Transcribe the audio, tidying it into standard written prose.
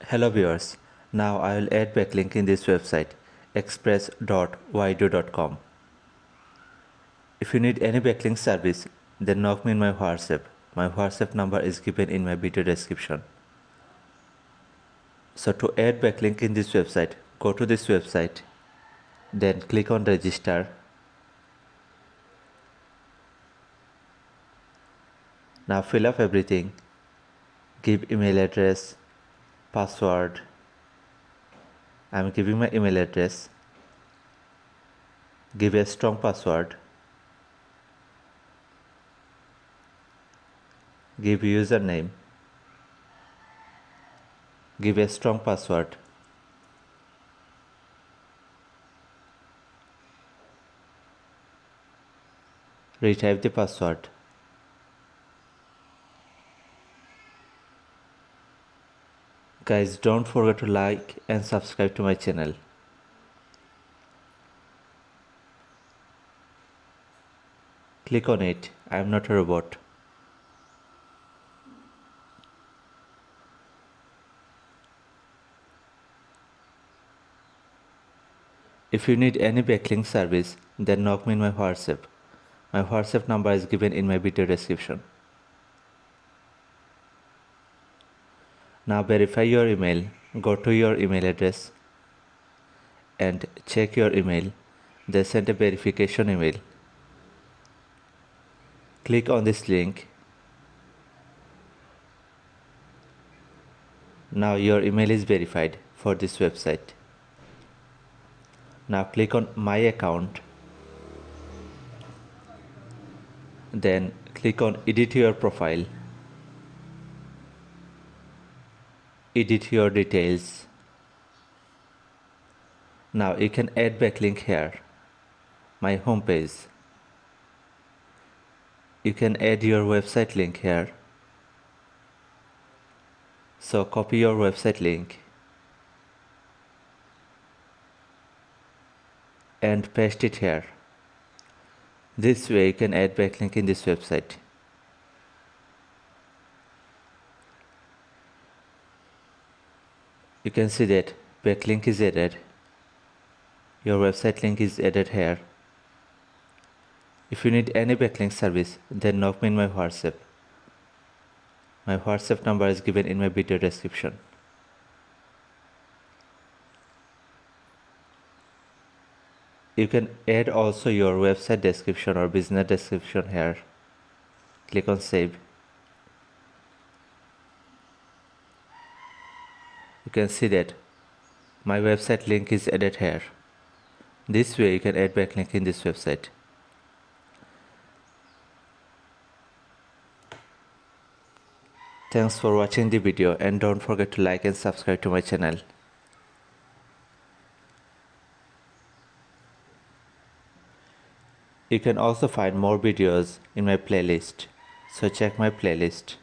Hello viewers, now I will add backlink in this website express.yudu.com. If you need any backlink service, then knock me in my WhatsApp. My WhatsApp number is given in my video description. So to add backlink in this website, go to this website, then click on register. Now fill up everything, give email address, password. I am giving my email address. Give a strong password. Give username. Give a strong password. Retype the password. Guys, don't forget to like and subscribe to my channel. Click on it. I am not a robot. If you need any backlink service, then knock me in my WhatsApp. My WhatsApp number is given in my video description. Now verify your email. Go to your email address and check your email. They sent a verification email. Click on this link. Now your email is verified for this website. Now click on my account. Then click on edit your profile. Edit your details. Now you can add backlink here. My home page. You can add your website link here. So copy your website link and paste it here. This way you can add backlink in this website. You can see that backlink is added. Your website link is added here. If you need any backlink service, then knock me in my WhatsApp. My WhatsApp number is given in my video description. You can add also your website description or business description here. Click on save. You can see that my website link is added here. This way you can add backlink in this website. Thanks for watching the video and don't forget to like and subscribe to my channel. You can also find more videos in my playlist, so check my playlist.